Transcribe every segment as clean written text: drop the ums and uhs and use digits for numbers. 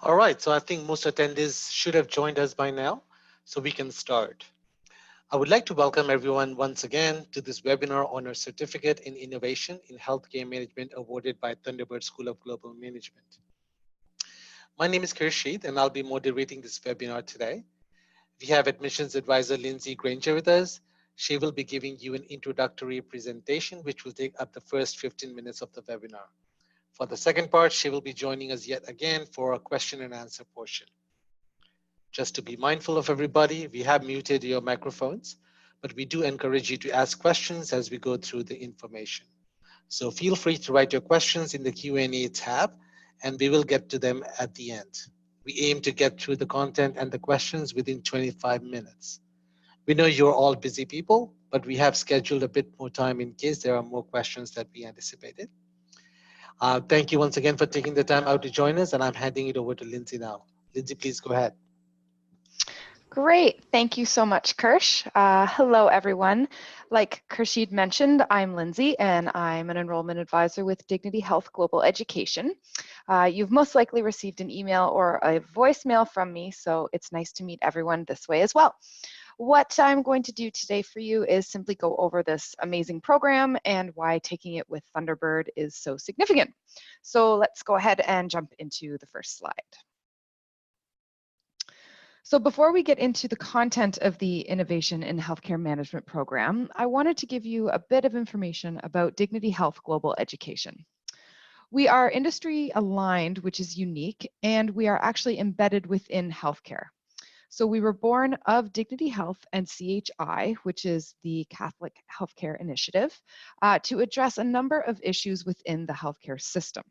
All right, so I think most attendees should have joined us by now, so we can start. I would like to welcome everyone once again to this webinar on our Certificate in Innovation in Healthcare Management awarded by Thunderbird School of Global Management. My name is Kirshid, and I'll be moderating this webinar today. We have admissions advisor Lindsay Grainger with us. She will be giving you an introductory presentation, which will take up the first 15 minutes of the webinar. For the second part, she will be joining us yet again for a question and answer portion. Just to be mindful of everybody, we have muted your microphones, but we do encourage you to ask questions as we go through the information. So feel free to write your questions in the Q&A tab, and we will get to them at the end. We aim to get through the content and the questions within 25 minutes. We know you're all busy people, but we have scheduled a bit more time in case there are more questions that we anticipated. Thank you once again for taking the time out to join us, and I'm handing it over to Lindsay now. Lindsay, please go ahead. Great. Thank you so much, Kirsch. Hello, everyone. Like Kirshid mentioned, I'm Lindsay, and I'm an enrollment advisor with Dignity Health Global Education. You've most likely received an email or a voicemail from me, so it's nice to meet everyone this way as well. What I'm going to do today for you is simply go over this amazing program and why taking it with Thunderbird is so significant. So let's go ahead and jump into the first slide. So before we get into the content of the Innovation in Healthcare Management program, I wanted to give you a bit of information about Dignity Health Global Education. We are industry aligned, which is unique, and we are actually embedded within healthcare. So we were born of Dignity Health and CHI, which is the Catholic Healthcare Initiative, to address a number of issues within the healthcare system.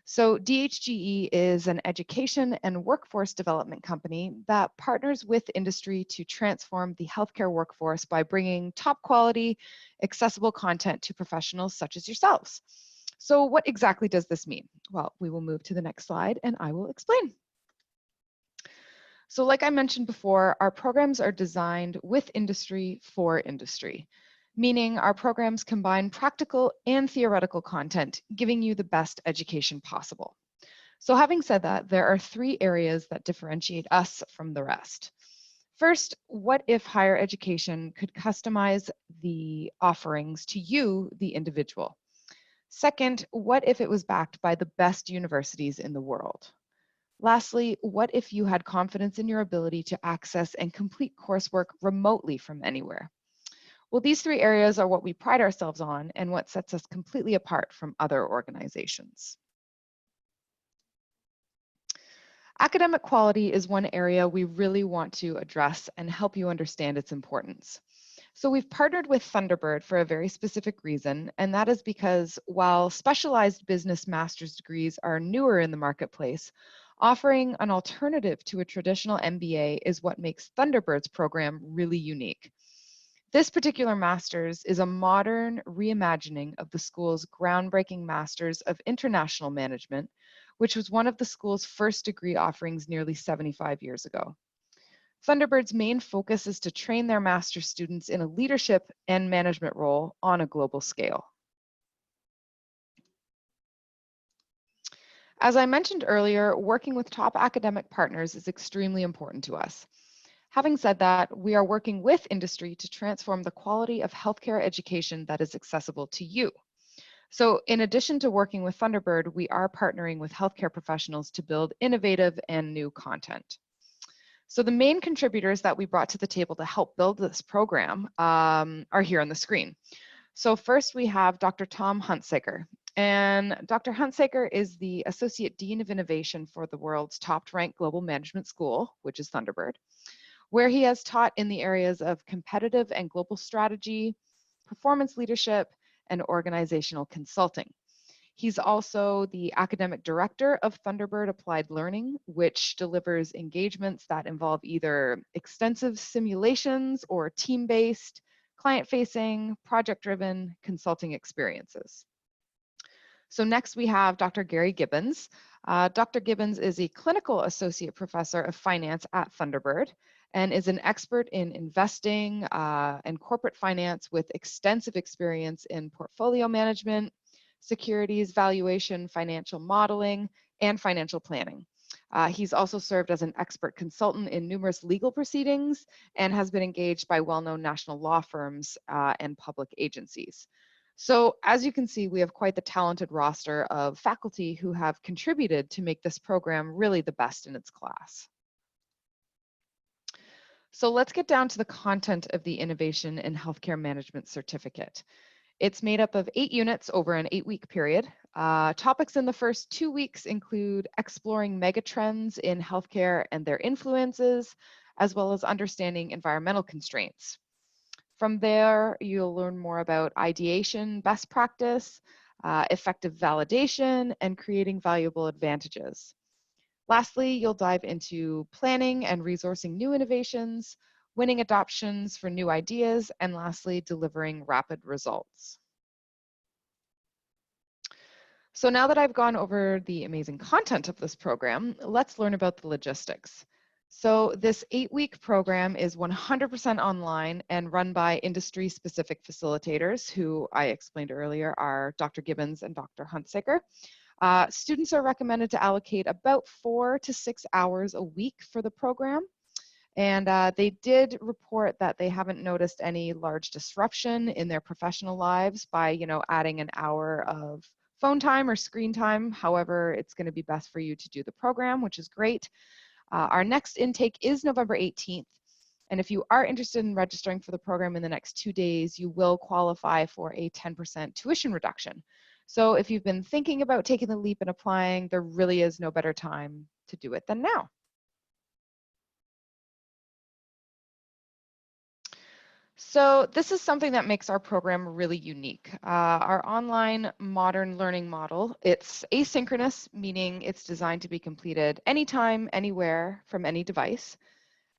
So DHGE is an education and workforce development company that partners with industry to transform the healthcare workforce by bringing top quality, accessible content to professionals such as yourselves. So what exactly does this mean? Well, we will move to the next slide and I will explain. So like I mentioned before, our programs are designed with industry for industry, meaning our programs combine practical and theoretical content, giving you the best education possible. So having said that, there are three areas that differentiate us from the rest. First, what if higher education could customize the offerings to you, the individual? Second, what if it was backed by the best universities in the world? Lastly, what if you had confidence in your ability to access and complete coursework remotely from anywhere? Well, these three areas are what we pride ourselves on and what sets us completely apart from other organizations. Academic quality is one area we really want to address and help you understand its importance. So we've partnered with Thunderbird for a very specific reason, and that is because while specialized business master's degrees are newer in the marketplace, offering an alternative to a traditional MBA is what makes Thunderbird's program really unique. This particular master's is a modern reimagining of the school's groundbreaking Masters of International Management, which was one of the school's first degree offerings nearly 75 years ago. Thunderbird's main focus is to train their master's students in a leadership and management role on a global scale. As I mentioned earlier, working with top academic partners is extremely important to us. Having said that, we are working with industry to transform the quality of healthcare education that is accessible to you. So in addition to working with Thunderbird, we are partnering with healthcare professionals to build innovative and new content. So the main contributors that we brought to the table to help build this program are here on the screen. So first we have Dr. Tom Huntsaker. And Dr. Huntsaker is the Associate Dean of Innovation for the world's top-ranked global management school, which is Thunderbird, where he has taught in the areas of competitive and global strategy, performance leadership, and organizational consulting. He's also the academic director of Thunderbird Applied Learning, which delivers engagements that involve either extensive simulations or team-based, client-facing, project-driven consulting experiences. So next we have Dr. Gary Gibbons. Dr. Gibbons is a clinical associate professor of finance at Thunderbird and is an expert in investing and corporate finance with extensive experience in portfolio management, securities valuation, financial modeling, and financial planning. He's also served as an expert consultant in numerous legal proceedings and has been engaged by well-known national law firms and public agencies. So as you can see, we have quite the talented roster of faculty who have contributed to make this program really the best in its class. So let's get down to the content of the Innovation in Healthcare Management Certificate. It's made up of 8 units over an 8-week period. Topics in the first 2 weeks include exploring megatrends in healthcare and their influences, as well as understanding environmental constraints. From there, you'll learn more about ideation, best practice, effective validation, and creating valuable advantages. Lastly, you'll dive into planning and resourcing new innovations, winning adoptions for new ideas, and lastly, delivering rapid results. So now that I've gone over the amazing content of this program, let's learn about the logistics. So this 8-week program is 100% online and run by industry-specific facilitators, who I explained earlier are Dr. Gibbons and Dr. Huntsaker. Students are recommended to allocate about 4 to 6 hours a week for the program. And they did report that they haven't noticed any large disruption in their professional lives by, adding an hour of phone time or screen time. However, it's going to be best for you to do the program, which is great. Our next intake is November 18th. And if you are interested in registering for the program in the next 2 days, you will qualify for a 10% tuition reduction. So if you've been thinking about taking the leap and applying, there really is no better time to do it than now. So this is something that makes our program really unique. Our online modern learning model, it's asynchronous, meaning it's designed to be completed anytime, anywhere, from any device.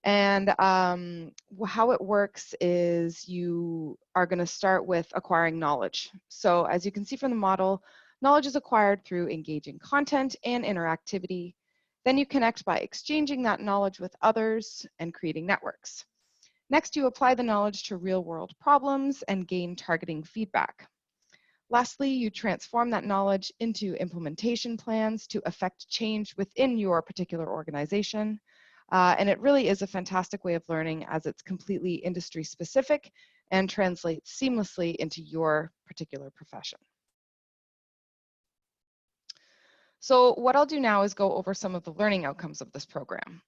And how it works is you are going to start with acquiring knowledge. So as you can see from the model, knowledge is acquired through engaging content and interactivity. Then you connect by exchanging that knowledge with others and creating networks. Next, you apply the knowledge to real-world problems and gain targeting feedback. Lastly, you transform that knowledge into implementation plans to affect change within your particular organization. And it really is a fantastic way of learning, as it's completely industry-specific and translates seamlessly into your particular profession. So what I'll do now is go over some of the learning outcomes of this program.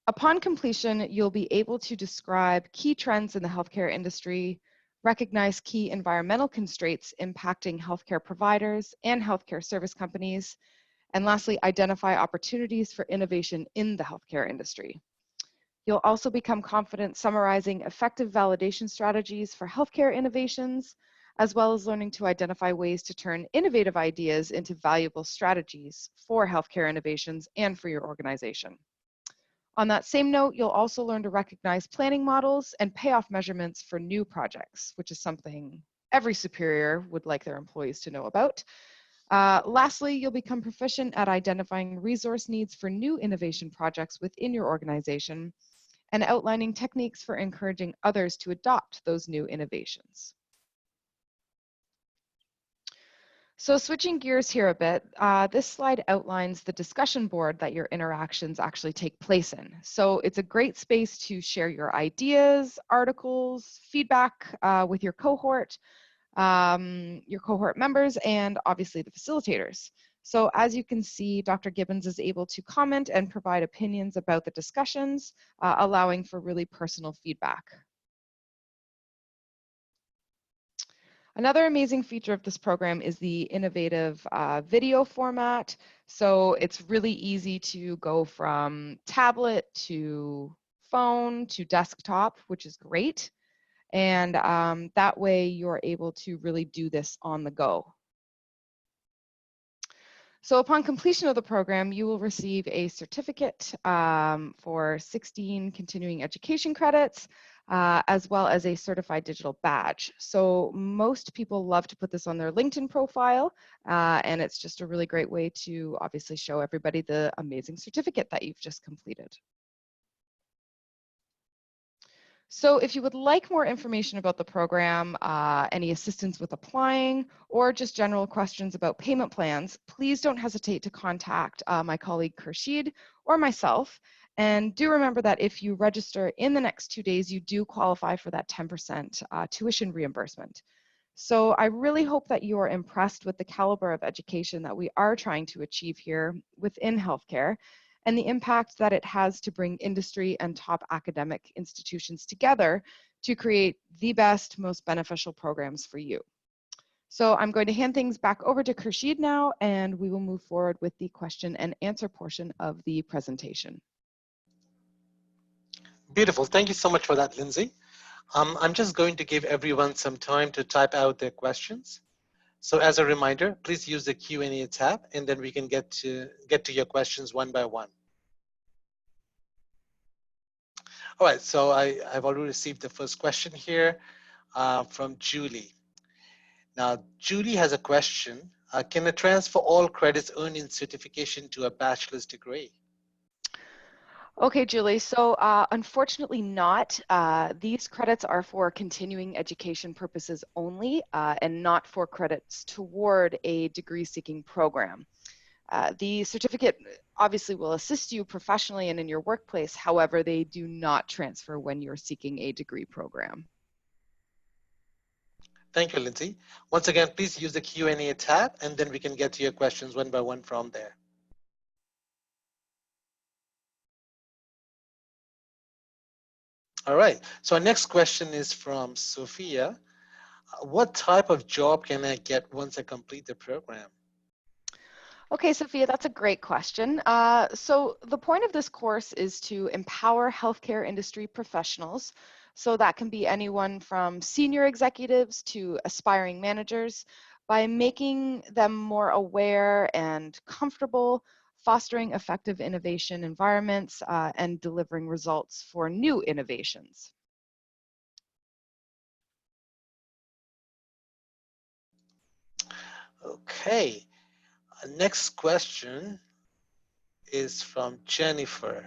Upon completion, you'll be able to describe key trends in the healthcare industry, recognize key environmental constraints impacting healthcare providers and healthcare service companies, and lastly, identify opportunities for innovation in the healthcare industry. You'll also become confident summarizing effective validation strategies for healthcare innovations, as well as learning to identify ways to turn innovative ideas into valuable strategies for healthcare innovations and for your organization. On that same note, you'll also learn to recognize planning models and payoff measurements for new projects, which is something every superior would like their employees to know about. Lastly, you'll become proficient at identifying resource needs for new innovation projects within your organization and outlining techniques for encouraging others to adopt those new innovations. So switching gears here a bit, this slide outlines the discussion board that your interactions actually take place in. So it's a great space to share your ideas, articles, feedback with your cohort members, and obviously the facilitators. So as you can see, Dr. Gibbons is able to comment and provide opinions about the discussions, allowing for really personal feedback. Another amazing feature of this program is the innovative video format. So it's really easy to go from tablet to phone to desktop, which is great. And that way you're able to really do this on the go. So upon completion of the program, you will receive a certificate for 16 continuing education credits, as well as a certified digital badge. So most people love to put this on their LinkedIn profile, and it's just a really great way to obviously show everybody the amazing certificate that you've just completed. So if you would like more information about the program, any assistance with applying, or just general questions about payment plans, please don't hesitate to contact my colleague Khurshid or myself. And do remember that if you register in the next 2 days, you do qualify for that 10% tuition reimbursement. So I really hope that you are impressed with the caliber of education that we are trying to achieve here within healthcare and the impact that it has to bring industry and top academic institutions together to create the best, most beneficial programs for you. So I'm going to hand things back over to Khurshid now, and we will move forward with the question and answer portion of the presentation. Beautiful. Thank you so much for that, Lindsay. I'm just going to give everyone some time to type out their questions. So as a reminder, please use the Q&A tab, and then we can get to your questions one by one. All right, so I've already received the first question here from Julie. Now, Julie has a question. Can I transfer all credits earned in certification to a bachelor's degree? Okay, Julie, so unfortunately not. These credits are for continuing education purposes only and not for credits toward a degree-seeking program. The certificate obviously will assist you professionally and in your workplace. However, they do not transfer when you're seeking a degree program. Thank you, Lindsay. Once again, please use the Q&A tab, and then we can get to your questions one by one from there. All right, so our next question is from Sophia. What type of job can I get once I complete the program? Okay, Sophia, that's a great question. So the point of this course is to empower healthcare industry professionals. So that can be anyone from senior executives to aspiring managers by making them more aware and comfortable, fostering effective innovation environments, and delivering results for new innovations. Okay, next question is from Jennifer.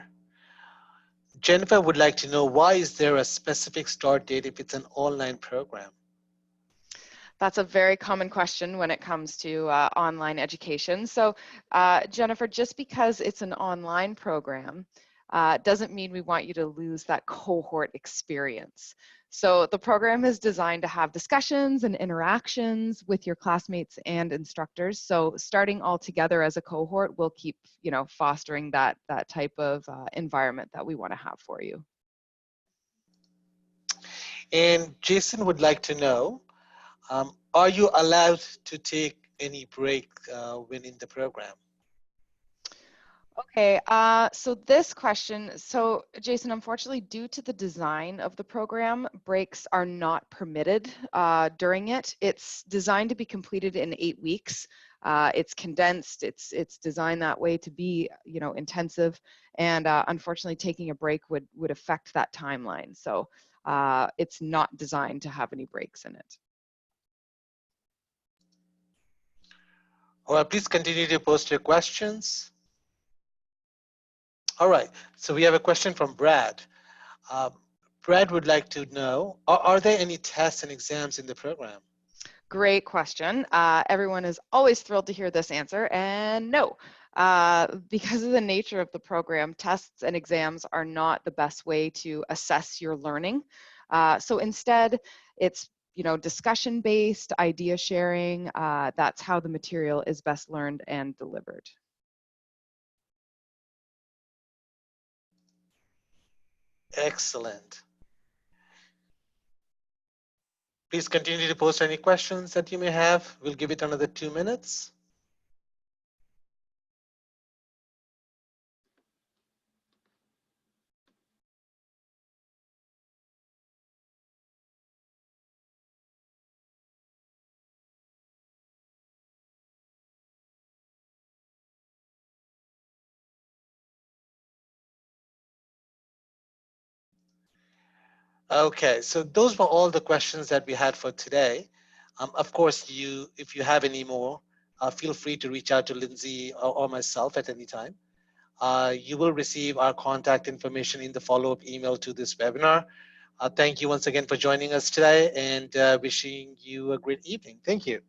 Jennifer would like to know, why is there a specific start date if it's an online program? That's a very common question when it comes to online education. So Jennifer, just because it's an online program doesn't mean we want you to lose that cohort experience. So the program is designed to have discussions and interactions with your classmates and instructors. So starting all together as a cohort will keep, fostering that type of environment that we want to have for you. And Jason would like to know, are you allowed to take any break when in the program? Okay, so this question, so Jason, unfortunately, due to the design of the program, breaks are not permitted during it. It's designed to be completed in 8 weeks. It's condensed, it's designed that way to be, intensive, and unfortunately, taking a break would affect that timeline. So it's not designed to have any breaks in it. All right, please continue to post your questions. All right, so we have a question from Brad. Brad would like to know, are there any tests and exams in the program? Great question. Everyone is always thrilled to hear this answer, and no. Because of the nature of the program, tests and exams are not the best way to assess your learning. So instead, it's discussion-based, idea sharing. That's how the material is best learned and delivered. Excellent. Please continue to post any questions that you may have. We'll give it another 2 minutes. Okay, so those were all the questions that we had for today. Of course, if you have any more, feel free to reach out to Lindsay or myself at any time. You will receive our contact information in the follow-up email to this webinar. Thank you once again for joining us today, and wishing you a great evening. Thank you.